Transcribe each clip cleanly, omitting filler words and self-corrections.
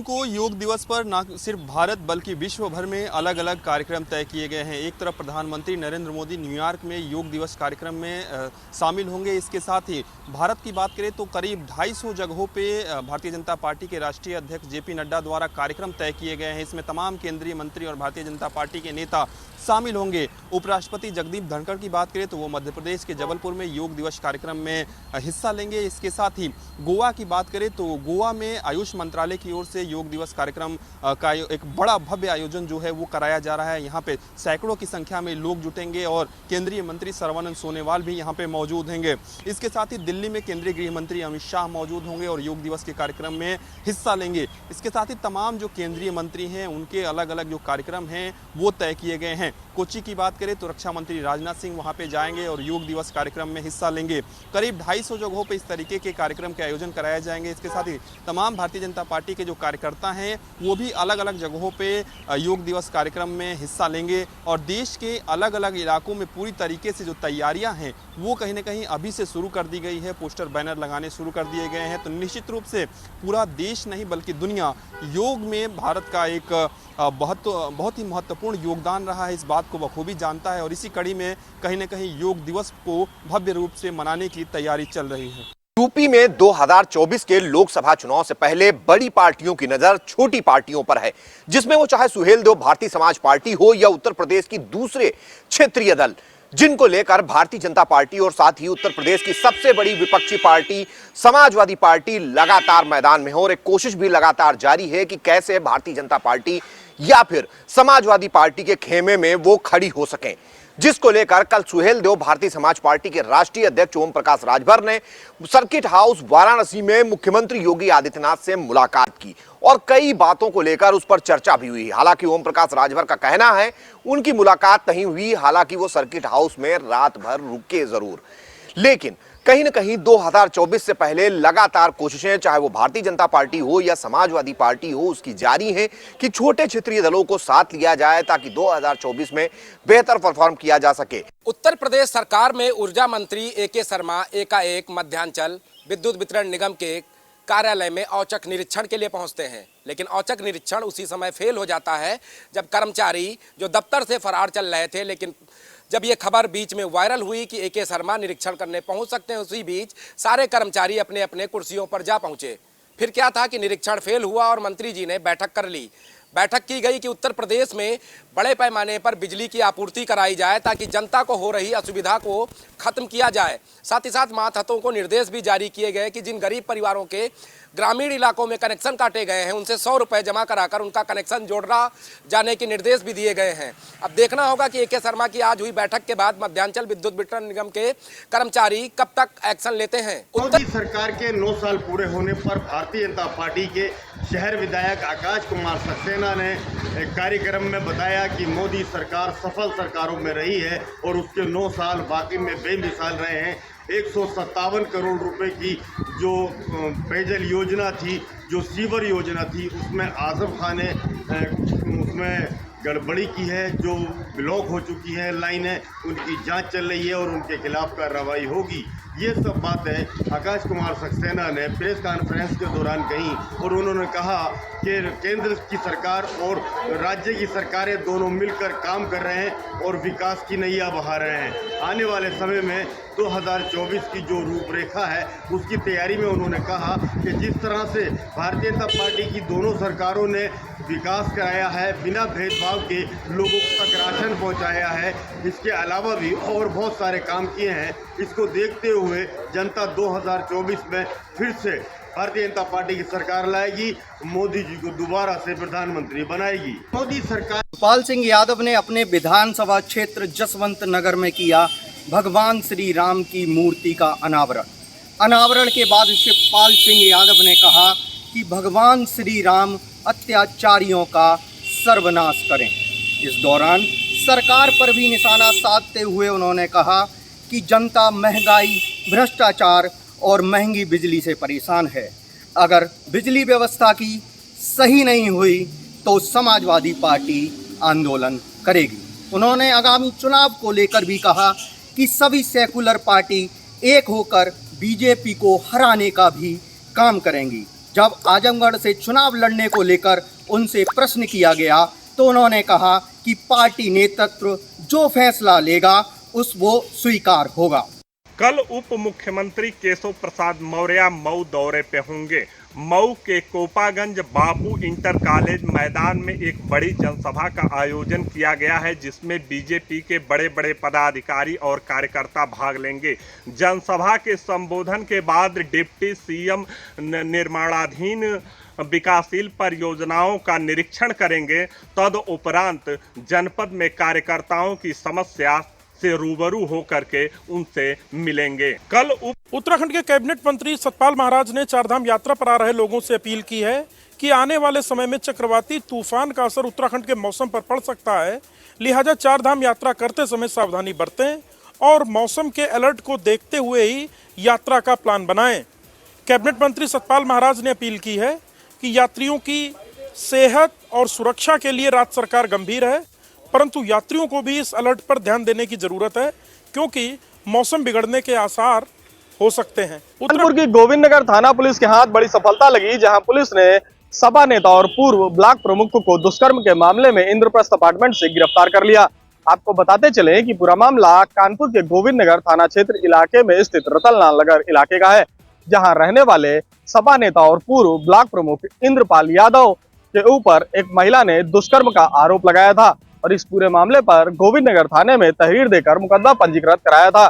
को योग दिवस पर न सिर्फ भारत बल्कि विश्व भर में अलग अलग कार्यक्रम तय किए गए हैं। एक तरफ प्रधानमंत्री नरेंद्र मोदी न्यूयॉर्क में योग दिवस कार्यक्रम में शामिल होंगे। इसके साथ ही भारत की बात करें तो करीब 250 जगहों पे भारतीय जनता पार्टी के राष्ट्रीय अध्यक्ष जेपी नड्डा द्वारा कार्यक्रम तय किए गए हैं। इसमें तमाम केंद्रीय मंत्री और भारतीय जनता पार्टी के नेता शामिल होंगे। उपराष्ट्रपति जगदीप धनखड़ की बात करें तो वो मध्य प्रदेश के जबलपुर में योग दिवस कार्यक्रम में हिस्सा लेंगे। इसके साथ ही गोवा की बात करें तो गोवा में आयुष मंत्रालय की ओर से योग दिवस कार्यक्रम का एक बड़ा भव्य आयोजन जो है वो कराया जा रहा है। यहाँ पे सैकड़ों की संख्या में लोग जुटेंगे और केंद्रीय मंत्री सर्बानंद सोनोवाल भी यहाँ पे मौजूद होंगे। इसके साथ ही दिल्ली में केंद्रीय गृह मंत्री अमित शाह मौजूद होंगे और योग दिवस के कार्यक्रम में हिस्सा लेंगे। इसके साथ ही तमाम जो केंद्रीय मंत्री हैं उनके अलग अलग जो कार्यक्रम हैं वो तय किए गए हैं। कोच्चि की बात करें तो रक्षा मंत्री राजनाथ सिंह वहां पे जाएंगे और योग दिवस कार्यक्रम में हिस्सा लेंगे। करीब 250 जगहों पे इस तरीके के कार्यक्रम के आयोजन कराए जाएंगे। इसके साथ ही तमाम भारतीय जनता पार्टी के जो कार्यकर्ता हैं वो भी अलग अलग जगहों पे योग दिवस कार्यक्रम में हिस्सा लेंगे और देश के अलग अलग इलाकों में पूरी तरीके से जो तैयारियां हैं वो कहीं ना कहीं अभी से शुरू कर दी गई है। पोस्टर बैनर लगाने शुरू कर दिए गए हैं। तो निश्चित रूप से पूरा देश नहीं बल्कि दुनिया योग में भारत का एक बहुत ही महत्वपूर्ण योगदान रहा है, इस बात को बखूबी जानता है और इसी कड़ी में कहीं ना कहीं योग दिवस को भव्य रूप से मनाने की तैयारी चल रही है। यूपी में 2024 के लोकसभा चुनाव से पहले बड़ी पार्टियों की नजर छोटी पार्टियों पर है, जिसमें वो चाहे सुहेलदेव भारतीय समाज पार्टी हो या उत्तर प्रदेश की दूसरे क्षेत्रीय दल, जिनको लेकर भारतीय जनता पार्टी और साथ ही उत्तर प्रदेश की सबसे बड़ी विपक्षी पार्टी समाजवादी पार्टी लगातार मैदान में हो और एक कोशिश भी लगातार जारी है कि कैसे भारतीय जनता पार्टी या फिर समाजवादी पार्टी के खेमे में वो खड़ी हो सके, जिसको लेकर कल सुहेलदेव भारतीय समाज पार्टी के राष्ट्रीय अध्यक्ष ओम प्रकाश राजभर ने सर्किट हाउस वाराणसी में मुख्यमंत्री योगी आदित्यनाथ से मुलाकात की और कई बातों को लेकर उस पर चर्चा भी हुई। हालांकि ओम प्रकाश राजभर का कहना है उनकी मुलाकात नहीं हुई, हालांकि वो सर्किट हाउस में रात भर रुके जरूर, लेकिन कहीं ना कहीं 2024 से पहले लगातार कोशिशें चाहे वो भारतीय जनता पार्टी हो या समाजवादी पार्टी हो उसकी जारी है कि छोटे क्षेत्रीय दलों को साथ लिया जाए ताकि 2024 में बेहतर परफॉर्म किया जा सके। उत्तर प्रदेश सरकार में ऊर्जा मंत्री ए.के. शर्मा एकाएक मध्यांचल विद्युत वितरण निगम के कार्यालय में औचक निरीक्षण के लिए पहुंचते हैं, लेकिन औचक निरीक्षण उसी समय फेल हो जाता है जब कर्मचारी जो दफ्तर से फरार चल रहे थे, लेकिन जब ये खबर बीच में वायरल हुई कि ए.के. शर्मा निरीक्षण करने पहुंच सकते हैं, उसी बीच सारे कर्मचारी अपने अपने कुर्सियों पर जा पहुंचे। फिर क्या था कि निरीक्षण फेल हुआ और मंत्री जी ने बैठक कर ली। बैठक की गई कि उत्तर प्रदेश में बड़े पैमाने पर बिजली की आपूर्ति कराई जाए ताकि जनता को हो रही असुविधा को खत्म किया जाए। साथ ही साथ मातहतों को निर्देश भी जारी किए गए कि जिन गरीब परिवारों के ग्रामीण इलाकों में कनेक्शन काटे गए हैं उनसे 100 रुपये जमा कराकर उनका कनेक्शन जोड़ा जाने के निर्देश भी दिए गए हैं। अब देखना होगा कि ए.के. शर्मा की आज हुई बैठक के बाद मध्यांचल विद्युत वितरण निगम के कर्मचारी कब तक एक्शन लेते हैं। मोदी सरकार के 9 साल पूरे होने पर भारतीय जनता पार्टी के शहर विधायक आकाश कुमार सक्सेना ने एक कार्यक्रम में बताया कि मोदी सरकार सफल सरकारों में रही है और उसके 9 साल बाकी में बेमिसाल रहे हैं। 157 करोड़ रुपए की जो पेयजल योजना थी, जो सीवर योजना थी, उसमें आजम खान ने उसमें गड़बड़ी की है, जो ब्लॉक हो चुकी है लाइनें, उनकी जांच चल रही है और उनके खिलाफ कार्रवाई होगी। ये सब बातें आकाश कुमार सक्सेना ने प्रेस कॉन्फ्रेंस के दौरान कही और उन्होंने कहा कि केंद्र की सरकार और राज्य की सरकारें दोनों मिलकर काम कर रहे हैं और विकास की नैया बहा रहे हैं। आने वाले समय में 2024 की जो रूपरेखा है उसकी तैयारी में उन्होंने कहा कि जिस तरह से भारतीय जनता पार्टी की दोनों सरकारों ने विकास कराया है, बिना भेदभाव के लोगों तक राशन पहुंचाया है, इसके अलावा भी और बहुत सारे काम किए हैं। इसको देखते हुए जनता 2024 में फिर से भारतीय जनता पार्टी की सरकार लाएगी, मोदी जी को दोबारा से प्रधानमंत्री बनाएगी। मोदी सरकार। शिवपाल सिंह यादव ने अपने विधानसभा क्षेत्र जसवंत नगर में किया भगवान श्री राम की मूर्ति का अनावरण के बाद शिवपाल सिंह यादव ने कहा कि भगवान श्री राम अत्याचारियों का सर्वनाश करें। इस दौरान सरकार पर भी निशाना साधते हुए उन्होंने कहा कि जनता महंगाई, भ्रष्टाचार और महंगी बिजली से परेशान है। अगर बिजली व्यवस्था की सही नहीं हुई तो समाजवादी पार्टी आंदोलन करेगी। उन्होंने आगामी चुनाव को लेकर भी कहा कि सभी सेकुलर पार्टी एक होकर बीजेपी को हराने का भी काम करेंगी। जब आजमगढ़ से चुनाव लड़ने को लेकर उनसे प्रश्न किया गया तो उन्होंने कहा कि पार्टी नेतृत्व जो फैसला लेगा उस वो स्वीकार होगा। कल उप मुख्यमंत्री केशव प्रसाद मौर्य मऊ दौरे पे होंगे। मऊ के कोपागंज बापू इंटर कॉलेज मैदान में एक बड़ी जनसभा का आयोजन किया गया है, जिसमें बीजेपी के बड़े बड़े पदाधिकारी और कार्यकर्ता भाग लेंगे। जनसभा के संबोधन के बाद डिप्टी सीएम निर्माणाधीन विकासशील परियोजनाओं का निरीक्षण करेंगे। तदुपरांत जनपद में कार्यकर्ताओं की समस्या से रूबरू होकर के उनसे मिलेंगे। कल उत्तराखंड के कैबिनेट मंत्री सतपाल महाराज ने चारधाम यात्रा पर आ रहे लोगों से अपील की है कि आने वाले समय में चक्रवाती तूफान का असर उत्तराखंड के मौसम पर पड़ सकता है, लिहाजा चारधाम यात्रा करते समय सावधानी बरतें और मौसम के अलर्ट को देखते हुए ही यात्रा का प्लान बनाएं। कैबिनेट मंत्री सतपाल महाराज ने अपील की है कि यात्रियों की सेहत और सुरक्षा के लिए राज्य सरकार गंभीर है, परंतु यात्रियों को भी इस अलर्ट पर ध्यान देने की जरूरत है क्योंकि मौसम बिगड़ने के आसार हो सकते हैं। कानपुर की गोविंद नगर थाना पुलिस के हाथ बड़ी सफलता लगी, जहां पुलिस ने सपा नेता और पूर्व ब्लॉक प्रमुख को दुष्कर्म के मामले में इंद्रप्रस्थ अपार्टमेंट से गिरफ्तार कर लिया। आपको बताते चले कि पूरा मामला कानपुर के गोविंद नगर थाना क्षेत्र इलाके में स्थित रतनलाल नगर इलाके का है, जहां रहने वाले सपा नेता और पूर्व ब्लॉक प्रमुख इंद्रपाल यादव के ऊपर एक महिला ने दुष्कर्म का आरोप लगाया था और इस पूरे मामले पर गोविंद नगर थाने में तहरीर देकर मुकदमा पंजीकृत कराया था।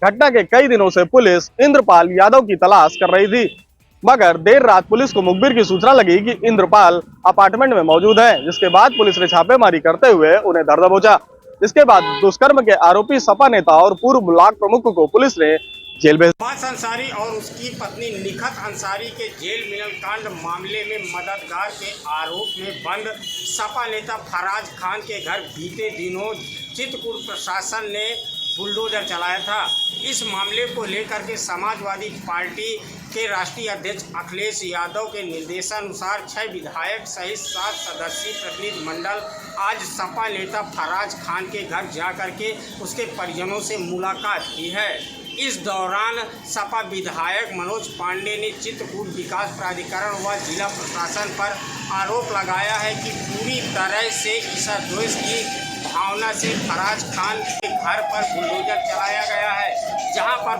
घटना के कई दिनों से पुलिस इंद्रपाल यादव की तलाश कर रही थी, मगर देर रात पुलिस को मुखबिर की सूचना लगी कि इंद्रपाल अपार्टमेंट में मौजूद है, जिसके बाद पुलिस ने छापेमारी करते हुए उन्हें धर दबोचा। इसके बाद दुष्कर्म के आरोपी सपा नेता और पूर्व ब्लॉक प्रमुख को पुलिस ने जेल भेज अब्बास अंसारी और उसकी पत्नी निखत अंसारी के जेल मिलन कांड मामले में मददगार के आरोप में बंद सपा नेता फराज खान के घर बीते दिनों चित्रकूट प्रशासन ने बुलडोजर चलाया था। इस मामले को लेकर के समाजवादी पार्टी के राष्ट्रीय अध्यक्ष अखिलेश यादव के निर्देशानुसार 6 विधायक सहित 7 सदस्यीय प्रतिनिधि मंडल आज सपा नेता फराज खान के घर जाकर के उसके परिजनों से मुलाकात की है। इस दौरान सपा विधायक मनोज पांडे ने चित्रकूट विकास प्राधिकरण व जिला प्रशासन पर आरोप लगाया है कि पूरी तरह से ईसाद्वेष की भावना से फराज खान के घर पर बुलडोजर चलाया गया है। जहां पर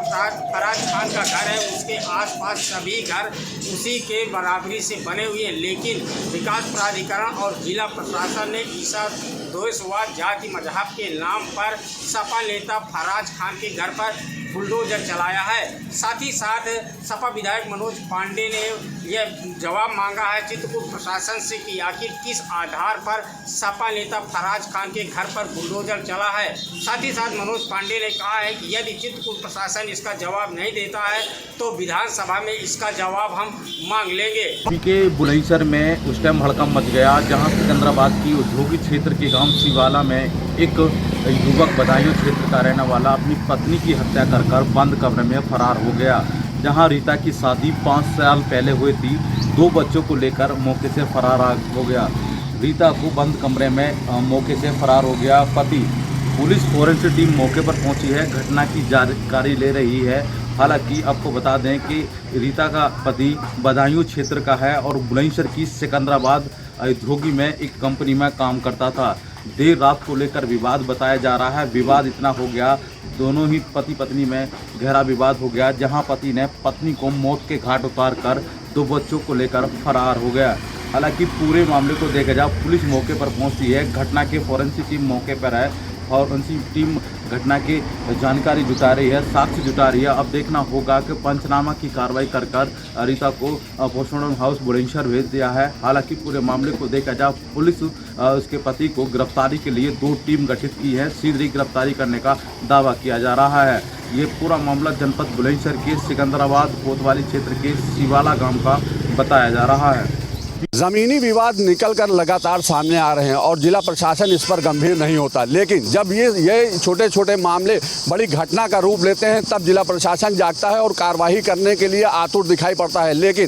फराज खान का घर है उसके आसपास सभी घर उसी के बराबरी से बने हुए हैं, लेकिन विकास प्राधिकरण और जिला प्रशासन ने ईसाद्वेष व जाति मजहब के नाम पर सपा नेता फराज खान के घर पर बुलडोजर चलाया है। साथ ही साथ सपा विधायक मनोज पांडे ने यह जवाब मांगा है चित्रकूट प्रशासन से कि आखिर किस आधार पर सपा नेता फराज खान के घर पर बुलडोजर चला है। साथ ही साथ मनोज पांडे ने कहा है कि यदि चित्रकूट प्रशासन इसका जवाब नहीं देता है तो विधानसभा में इसका जवाब हम मांग लेंगे। के बुलंदशहर में उस टाइम हड़कंप मच गया, जहां सिकंदराबाद की औद्योगिक क्षेत्र के गांव सिवाला में एक युवक बदायूं क्षेत्र का रहने वाला अपनी पत्नी की हत्या कर बंद कमरे में फरार हो गया। जहां रीता की शादी 5 साल पहले हुई थी, 2 बच्चों को लेकर मौके से फरार हो गया। रीता को बंद कमरे में मौके से फरार हो गया पति। पुलिस फोरेंसिक टीम मौके पर पहुंची है, घटना की जानकारी ले रही है। हालांकि आपको बता दें कि रीता का पति बदायूं क्षेत्र का है और बुलंदशहर की सिकंदराबाद औद्योगिक में एक कंपनी में काम करता था। देर रात को लेकर विवाद बताया जा रहा है। विवाद इतना हो गया, दोनों ही पति पत्नी में गहरा विवाद हो गया, जहां पति ने पत्नी को मौत के घाट उतार कर 2 बच्चों को लेकर फरार हो गया। हालांकि पूरे मामले को देखा जाए पुलिस मौके पर पहुंची है, घटना के फोरेंसिक टीम मौके पर है और उनकी टीम घटना की जानकारी जुटा रही है, साक्ष्य जुटा रही है। अब देखना होगा कि पंचनामा की कार्रवाई कर रीता को पोस्टमार्टम हाउस बुलंदशहर भेज दिया है। हालांकि पूरे मामले को देखा जाए पुलिस उसके पति को गिरफ्तारी के लिए 2 टीम गठित की है, शीघ्र गिरफ्तारी करने का दावा किया जा रहा है। ये पूरा मामला जनपद बुलंदशहर के सिकंदराबाद कोतवाली क्षेत्र के सिवाला गांव का बताया जा रहा है। ज़मीनी विवाद निकलकर लगातार सामने आ रहे हैं और जिला प्रशासन इस पर गंभीर नहीं होता, लेकिन जब ये छोटे छोटे मामले बड़ी घटना का रूप लेते हैं तब जिला प्रशासन जागता है और कार्रवाई करने के लिए आतुर दिखाई पड़ता है। लेकिन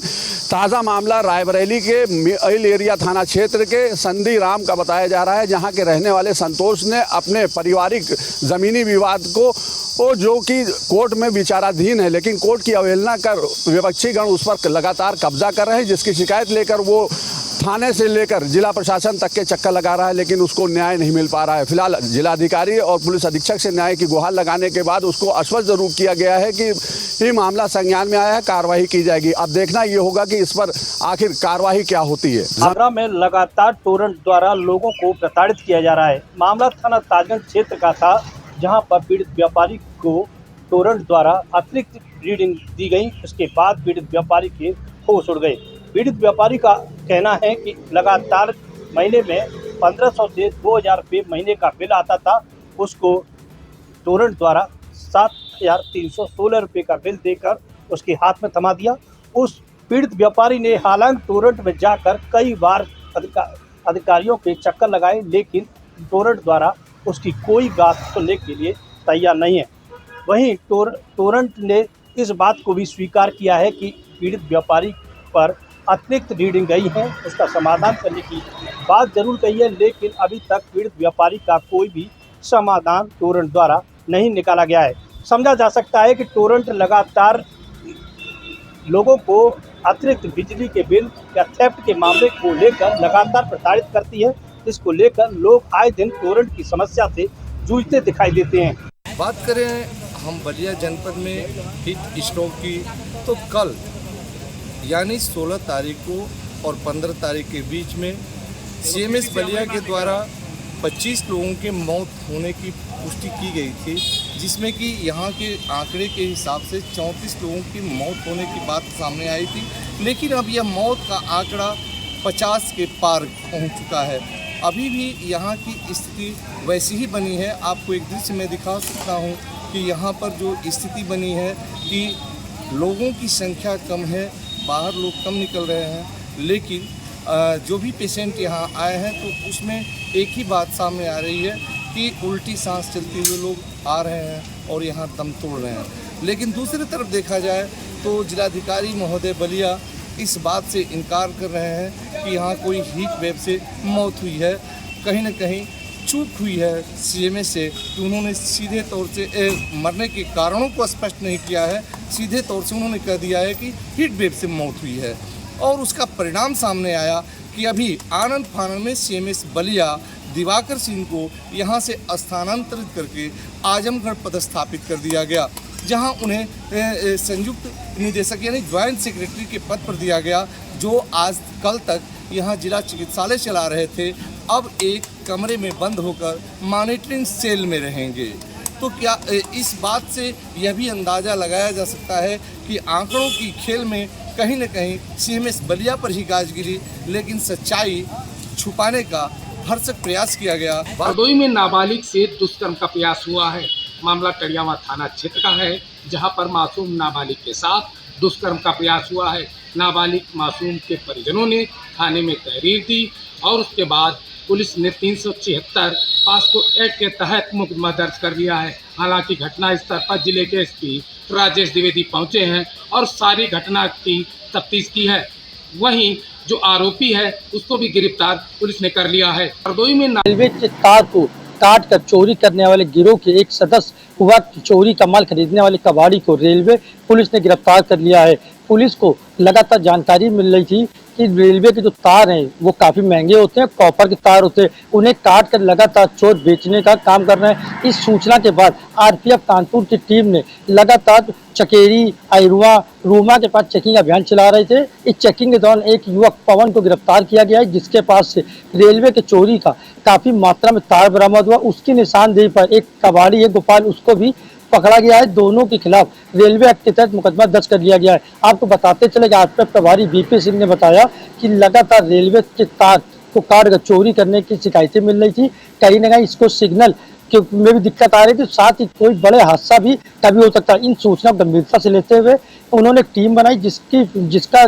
ताज़ा मामला रायबरेली के मिल एरिया थाना क्षेत्र के संदी राम का बताया जा रहा है, जहां के रहने वाले संतोष ने अपने पारिवारिक ज़मीनी विवाद को जो कि कोर्ट में विचाराधीन है, लेकिन कोर्ट की अवहेलना कर विपक्षी गण उस पर लगातार कब्जा कर रहे हैं, जिसकी शिकायत लेकर वो थाने से लेकर जिला प्रशासन तक के चक्कर लगा रहा है, लेकिन उसको न्याय नहीं मिल पा रहा है। फिलहाल जिलाधिकारी और पुलिस अधीक्षक से न्याय की गुहार लगाने के बाद उसको आश्वस्त जरूर किया गया है कि ये मामला संज्ञान में आया है, कार्रवाई की जाएगी। अब देखना ये होगा कि इस पर आखिर कार्रवाई क्या होती है। आगरा में लगातार टोरेंट द्वारा लोगों को प्रताड़ित किया जा रहा है। मामला थाना ताजगंज क्षेत्र का था, जहां पर पीड़ित व्यापारी को टोरेंट द्वारा अतिरिक्त रीडिंग दी गई। उसके बाद पीड़ित व्यापारी के होश उड़ गए। पीड़ित व्यापारी का कहना है कि लगातार महीने में 1500 से 2000 रुपये महीने का बिल आता था, उसको टोरेंट द्वारा 7316 रुपये का बिल देकर उसके हाथ में थमा दिया। उस पीड़ित व्यापारी ने हालांकि टोरेंट में जाकर कई बार अधिकारियों के चक्कर लगाए, लेकिन टोरेंट द्वारा उसकी कोई बात सुनने के लिए तैयार नहीं है। वहीं टोरेंट ने इस बात को भी स्वीकार किया है कि पीड़ित व्यापारी पर अतिरिक्त रीडिंग गई है, उसका समाधान करने की बात जरूर कही है, लेकिन अभी तक पीड़ित व्यापारी का कोई भी समाधान टोरेंट द्वारा नहीं निकाला गया है। समझा जा सकता है कि टोरेंट लगातार लोगों को अतिरिक्त बिजली के बिल या थेफ्ट के मामले को लेकर लगातार प्रताड़ित करती है। इसको लेकर लोग आए दिन टोरेंट की समस्या से जूझते दिखाई देते हैं। बात करें हम बलिया जनपद में हीट स्ट्रोक की, तो कल यानी 16 तारीख को और 15 तारीख के बीच में CMS बलिया के द्वारा 25 लोगों के मौत होने की पुष्टि की गई थी, जिसमें कि यहाँ के आंकड़े के हिसाब से 34 लोगों की मौत होने की बात सामने आई थी। लेकिन अब यह मौत का आंकड़ा 50 के पार पहुँच चुका है। अभी भी यहाँ की स्थिति वैसी ही बनी है। आपको एक दृश्य में दिखा सकता हूँ कि यहाँ पर जो स्थिति बनी है कि लोगों की संख्या कम है, बाहर लोग कम निकल रहे हैं, लेकिन जो भी पेशेंट यहाँ आए हैं तो उसमें एक ही बात सामने आ रही है कि उल्टी सांस चलते हुए लोग आ रहे हैं और यहाँ दम तोड़ रहे हैं। लेकिन दूसरी तरफ देखा जाए तो जिलाधिकारी महोदय बलिया इस बात से इनकार कर रहे हैं कि यहाँ कोई हीट वेव से मौत हुई है। कहीं ना कहीं चूक हुई है CMS से कि उन्होंने सीधे तौर से मरने के कारणों को स्पष्ट नहीं किया है। सीधे तौर से उन्होंने कह दिया है कि हीट वेव से मौत हुई है, और उसका परिणाम सामने आया कि अभी आनंद फानन में CMS बलिया दिवाकर सिंह को यहाँ से स्थानांतरित करके आजमगढ़ पदस्थापित कर दिया गया, जहाँ उन्हें संयुक्त निदेशक यानी ज्वाइंट सेक्रेटरी के पद पर दिया गया, जो आज कल तक यहाँ जिला चिकित्सालय चला रहे थे। अब एक कमरे में बंद होकर मॉनिटरिंग सेल में रहेंगे। तो क्या इस बात से यह भी अंदाज़ा लगाया जा सकता है कि आंकड़ों की खेल में कहीं न कहीं CMS बलिया पर ही गाज गिरी, लेकिन सच्चाई छुपाने का भरसक प्रयास किया गया। हरदोई में नाबालिग से दुष्कर्म का प्रयास हुआ है। मामला टड़ियावा थाना क्षेत्र का है, जहां पर मासूम नाबालिग के साथ दुष्कर्म का प्रयास हुआ है। नाबालिग मासूम के परिजनों ने थाने में तहरीर दी और उसके बाद पुलिस ने 376 पास्को एक्ट के तहत मुकदमा दर्ज कर लिया है। हालांकि घटना स्थल पर जिले के SP राजेश द्विवेदी पहुंचे हैं और सारी घटना की तफ्तीश की है। वहीं जो आरोपी है उसको भी गिरफ्तार पुलिस ने कर लिया है। हरदोई में रेलवे के तार को काट कर चोरी करने वाले गिरोह के एक सदस्य हुआ चोरी का माल खरीदने वाले कबाड़ी को रेलवे पुलिस ने गिरफ्तार कर लिया है। पुलिस को लगातार जानकारी मिल रही थी कि रेलवे के जो तार हैं वो काफ़ी महंगे होते हैं, कॉपर के तार होते हैं, उन्हें काट कर लगातार चोर बेचने का काम कर रहे हैं। इस सूचना के बाद RPF कानपुर की टीम ने लगातार चकेरी, अरुआ, रूमा के पास चेकिंग अभियान चला रहे थे। इस चेकिंग के दौरान एक युवक पवन को गिरफ्तार किया गया है, जिसके पास से रेलवे के चोरी का काफ़ी मात्रा में तार बरामद हुआ। उसकी निशानदेही पर एक कबाड़ी है गोपाल, उसको भी पकड़ा गया है। दोनों के खिलाफ रेलवे एक्ट के तहत मुकदमा दर्ज कर लिया गया है। आपको बताते चले कि RPF प्रभारी BP सिंह ने बताया कि लगातार रेलवे के तार को काट कर चोरी करने की शिकायतें मिल रही थी। कहीं ना कहीं इसको सिग्नल में भी दिक्कत आ रही थी, साथ ही कोई बड़े हादसा भी कभी हो सकता है। इन सूचना को गंभीरता से लेते हुए उन्होंने टीम बनाई, जिसका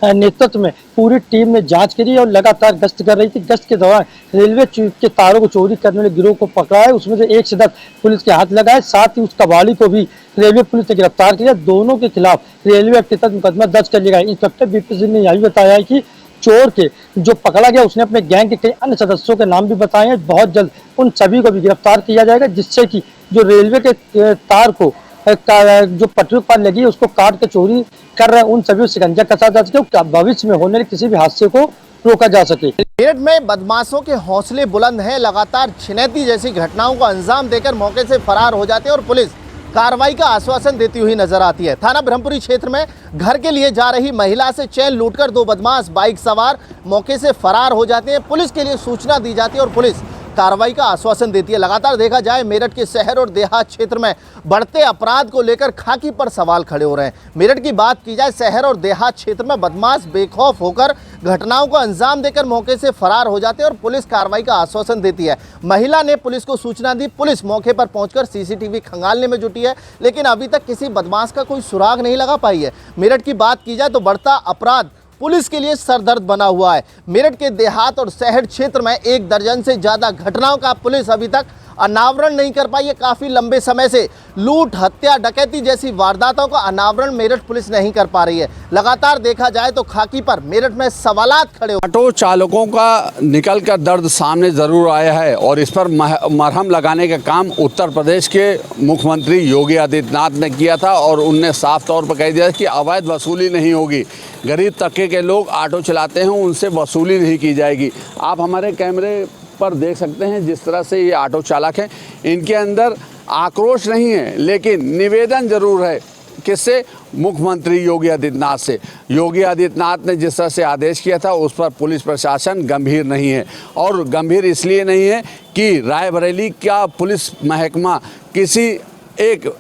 नेतृत्व में पूरी टीम ने जांच करी और लगातार गश्त कर रही थी। गश्त के दौरान रेलवे के तारों को चोरी करने वाले गिरोह को पकड़ा है। उसमें से एक सदस्य पुलिस के हाथ लगा है, साथ ही उस कबाड़ी को भी रेलवे पुलिस ने गिरफ्तार किया। दोनों के खिलाफ रेलवे एक्ट के तहत मुकदमा दर्ज कर लिया गया। इंस्पेक्टर बीपी सिंह ने यह भी बताया है कि चोर के जो पकड़ा गया उसने अपने गैंग के कई अन्य सदस्यों के नाम भी बताए हैं। बहुत जल्द उन सभी को भी गिरफ्तार किया जाएगा, जिससे कि जो रेलवे के तार को जो पटरी पर लगी है उसको काट के चोरी कर रहे हैं उन सभी शिकंजा कसा जा सके, भविष्य में होने वाले किसी भी हादसे को रोका जा सके। मेरठ में बदमाशों के हौसले बुलंद हैं। लगातार छिनैती जैसी घटनाओं को अंजाम देकर मौके से फरार हो जाते हैं और पुलिस कार्रवाई का आश्वासन देती हुई नजर आती है। थाना ब्रह्मपुरी क्षेत्र में घर के लिए जा रही महिला से चैन लूटकर 2 बदमाश बाइक सवार मौके से फरार हो जाते हैं। पुलिस के लिए सूचना दी जाती है और पुलिस कार्रवाई का आश्वासन देती है। लगातार देखा जाए मेरठ के शहर और देहात क्षेत्र में बढ़ते अपराध को लेकर खाकी पर सवाल खड़े हो रहे हैं। मेरठ की बात की जाए, शहर और देहात क्षेत्र में बदमाश बेखौफ होकर घटनाओं को अंजाम देकर मौके से फरार हो जाते हैं और पुलिस कार्रवाई का आश्वासन देती है। महिला ने पुलिस को सूचना दी, पुलिस मौके पर पहुंचकर सीसीटीवी खंगालने में जुटी है, लेकिन अभी तक किसी बदमाश का कोई सुराग नहीं लगा पाई है। मेरठ की बात की जाए तो बढ़ता अपराध पुलिस के लिए सरदर्द बना हुआ है। मेरठ के देहात और शहर क्षेत्र में 1 दर्जन से ज़्यादा घटनाओं का पुलिस अभी तक अनावरण नहीं कर पाई है। काफ़ी लंबे समय से लूट, हत्या, डकैती जैसी वारदातों का अनावरण मेरठ पुलिस नहीं कर पा रही है। लगातार देखा जाए तो खाकी पर मेरठ में सवालात खड़े हो। ऑटो चालकों का निकल कर दर्द सामने ज़रूर आया है और इस पर मरहम लगाने का काम उत्तर प्रदेश के मुख्यमंत्री योगी आदित्यनाथ ने किया था और उनने साफ तौर पर कह दिया कि अवैध वसूली नहीं होगी। गरीब तबके के लोग ऑटो चलाते हैं, उनसे वसूली नहीं की जाएगी। आप हमारे कैमरे पर देख सकते हैं जिस तरह से ये ऑटो चालक हैं, इनके अंदर आक्रोश नहीं है, लेकिन निवेदन जरूर है। किससे? मुख्यमंत्री योगी आदित्यनाथ से। योगी आदित्यनाथ ने जिस तरह से आदेश किया था उस पर पुलिस प्रशासन गंभीर नहीं है, और गंभीर इसलिए नहीं है कि रायबरेली का पुलिस महकमा किसी एक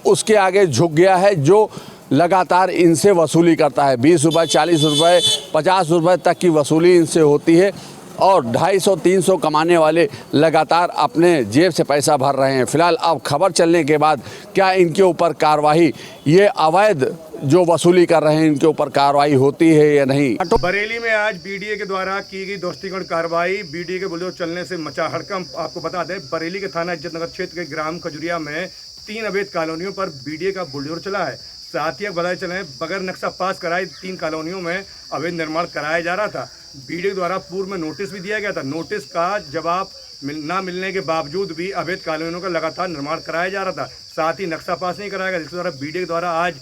उसके आगे झुक गया है जो लगातार इनसे वसूली करता है। 20 रुपये, 40 रुपये, 50 रुपये तक की वसूली इनसे होती है और 250-300 कमाने वाले लगातार अपने जेब से पैसा भर रहे हैं। फिलहाल अब खबर चलने के बाद क्या इनके ऊपर कार्रवाई, ये अवैध जो वसूली कर रहे हैं इनके ऊपर कार्रवाई होती है या नहीं। बरेली में आज बीडीए के द्वारा की गई दोस्तीगढ़ कार्रवाई, बीडीए के बुलडोजर चलने से मचा हड़कंप। आपको बता दें, बरेली के थाना इज्जतनगर क्षेत्र के ग्राम खजुरिया में 3 अवैध कॉलोनियों पर बीडीए का बुलडोजर चला है। साथ ही बताए चले बगैर नक्शा पास कराए 3 कॉलोनियों में अवैध निर्माण कराया जा रहा था। बीडीए द्वारा पूर्व में नोटिस भी दिया गया था। नोटिस का जवाब ना मिलने के बावजूद भी अवैध कॉलोनियों का लगातार निर्माण कराया जा रहा था। साथ ही नक्शा पास नहीं कराया गया, जिसके द्वारा बीडीए द्वारा आज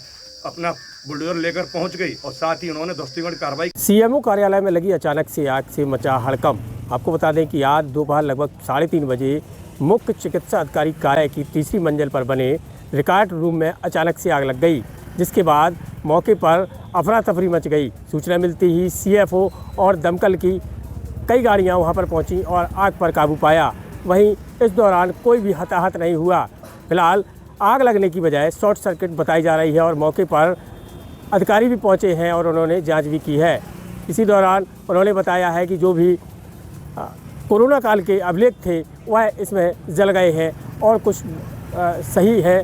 अपना बुलडोजर लेकर पहुंच गई और साथ ही उन्होंने दोस्तीगढ़ कार्रवाई। सीएमओ कार्यालय में लगी अचानक से आग से मचा हड़कंप। आपको बता दें कि आज दोपहर लगभग 3:30 बजे मुख्य चिकित्सा अधिकारी कार्यालय की 3री मंजिल पर बने रिकॉर्ड रूम में अचानक से आग लग गई, जिसके बाद मौके पर अफरा तफरी मच गई। सूचना मिलते ही सीएफओ और दमकल की कई गाड़ियां वहां पर पहुंची और आग पर काबू पाया। वहीं इस दौरान कोई भी हताहत नहीं हुआ। फिलहाल आग लगने की बजाय शॉर्ट सर्किट बताई जा रही है और मौके पर अधिकारी भी पहुंचे हैं और उन्होंने जांच भी की है। इसी दौरान उन्होंने बताया है कि जो भी कोरोना काल के अभिलेख थे वह इसमें जल गए हैं और कुछ सही है।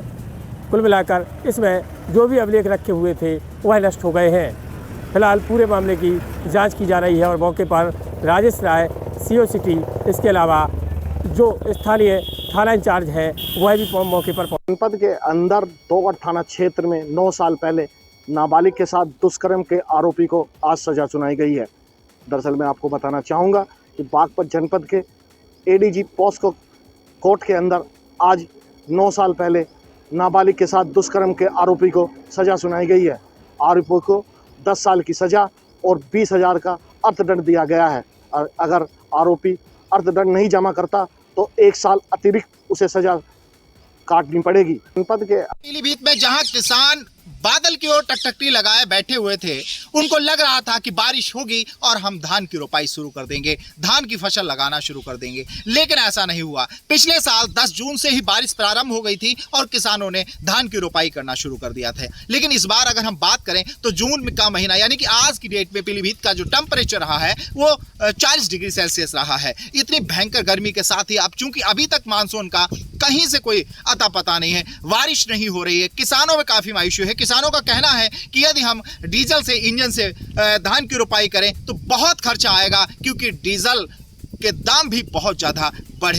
कुल मिलाकर इसमें जो भी अभिलेख रखे हुए थे वह नष्ट हो गए हैं। फिलहाल पूरे मामले की जांच की जा रही है और मौके पर राजेश राय सीओ सिटी, इसके अलावा जो स्थानीय थाना इंचार्ज है वह भी मौके पर। जनपद के अंदर दोगढ़ थाना क्षेत्र में 9 साल पहले नाबालिग के साथ दुष्कर्म के आरोपी को आज सजा सुनाई गई है। दरअसल मैं आपको बताना चाहूँगा कि बागपत जनपद के एडीजी पॉस्को कोर्ट के अंदर आज 9 साल पहले नाबालिग के साथ दुष्कर्म के आरोपी को सजा सुनाई गई है। आरोपी को 10 साल की सजा और 20,000 का अर्थदंड दिया गया है। और अगर आरोपी अर्थदंड नहीं जमा करता तो 1 साल अतिरिक्त उसे सजा काटनी पड़ेगी। जनपद के पीलीभीत में जहां किसान बादल की ओर टकटकी लगाए बैठे हुए थे, उनको लग रहा था कि बारिश होगी और हम धान की रोपाई शुरू कर देंगे, धान की फसल लगाना शुरू कर देंगे, लेकिन ऐसा नहीं हुआ। पिछले साल 10 जून से ही बारिश प्रारंभ हो गई थी और किसानों ने धान की रोपाई करना शुरू कर दिया था। लेकिन इस बार अगर हम बात करें तो जून का महीना यानी कि आज की डेट में पीलीभीत का जो टेम्परेचर रहा है वो 40 डिग्री सेल्सियस रहा है। इतनी भयंकर गर्मी के साथ ही अब चूंकि अभी तक मानसून का कहीं से कोई अता पता नहीं है, बारिश नहीं हो रही है, किसानों में काफी मायूसी है। किसानों का कहना है कि यदि हम डीजल से, इंजन से धान की रोपाई करें तो बहुत खर्चा आएगा, क्योंकि डीजल के दाम भी बहुत ज़्यादा बढ़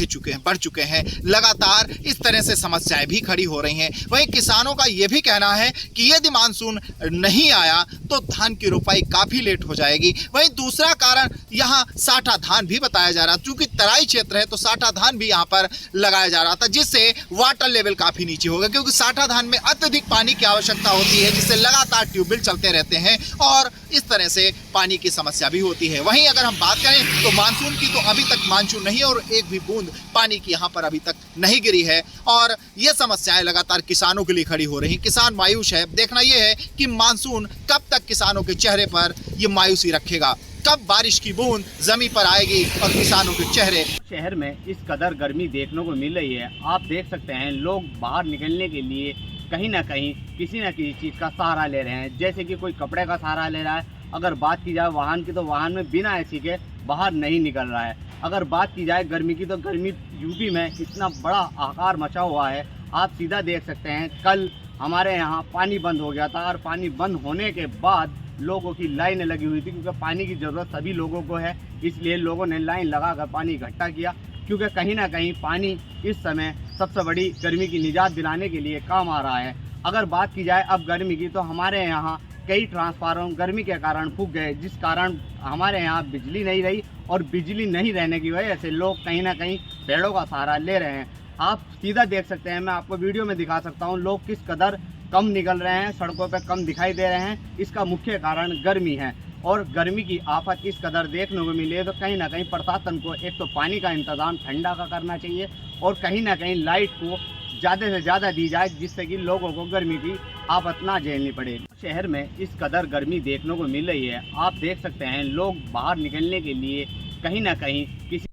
चुके हैं। लगातार इस तरह से समस्याएं भी खड़ी हो रही हैं। वहीं किसानों का ये भी कहना है कि यदि मानसून नहीं आया तो धान की रोपाई काफ़ी लेट हो जाएगी। वहीं दूसरा कारण यहाँ साठा धान भी बताया जा रहा, क्योंकि तराई क्षेत्र है तो साठा धान भी यहाँ पर लगाया जा रहा था, जिससे वाटर लेवल काफ़ी नीचे होगा, क्योंकि साठा धान में अत्यधिक पानी की आवश्यकता होती है, जिससे लगातार ट्यूबवेल चलते रहते हैं और इस तरह से पानी की समस्या भी होती है। वहीं अगर हम बात करें तो मानसून की, तो अभी तक मानसून नहीं है और एक भी बूंद पानी की यहाँ पर अभी तक नहीं गिरी है और ये समस्याएं लगातार किसानों के लिए खड़ी हो रही हैं। किसान मायूस है। देखना यह है कि मानसून कब तक किसानों के चेहरे पर ये मायूसी रखेगा, कब बारिश की बूंद जमीन पर आएगी और किसानों के चेहरे। शहर में इस कदर गर्मी देखने को मिल रही है। आप देख सकते हैं लोग बाहर निकलने के लिए कहीं ना कहीं किसी न किसी चीज़ का सहारा ले रहे हैं, जैसे कि कोई कपड़े का सहारा ले रहा है। अगर बात की जाए वाहन की, तो वाहन में बिना एसी के बाहर नहीं निकल रहा है। अगर बात की जाए गर्मी की, तो गर्मी यूपी में इतना बड़ा आकार मचा हुआ है, आप सीधा देख सकते हैं। कल हमारे यहाँ पानी बंद हो गया था और पानी बंद होने के बाद लोगों की लाइन लगी हुई थी, क्योंकि पानी की ज़रूरत सभी लोगों को है, इसलिए लोगों ने लाइन लगाकर पानी इकट्ठा किया, क्योंकि कहीं ना कहीं पानी इस समय सबसे बड़ी गर्मी की निजात दिलाने के लिए काम आ रहा है। अगर बात की जाए अब गर्मी की, तो हमारे यहाँ कई ट्रांसफार्मर गर्मी के कारण फूक गए, जिस कारण हमारे यहाँ बिजली नहीं रही और बिजली नहीं रहने की वजह से लोग कहीं ना कहीं पेड़ों का सहारा ले रहे हैं। आप सीधा देख सकते हैं, मैं आपको वीडियो में दिखा सकता हूँ, लोग किस कदर कम निकल रहे हैं, सड़कों पर कम दिखाई दे रहे हैं। इसका मुख्य कारण गर्मी है और गर्मी की आफत इस कदर देखने को मिली है, तो कहीं ना कहीं प्रशासन को एक तो पानी का इंतजाम ठंडा का करना चाहिए और कहीं ना कहीं लाइट को ज़्यादा से ज़्यादा दी जाए, जिससे कि लोगों को गर्मी की आफत ना झेलनी पड़े। शहर में इस कदर गर्मी देखने को मिल रही है। आप देख सकते हैं लोग बाहर निकलने के लिए कहीं ना कहीं किसी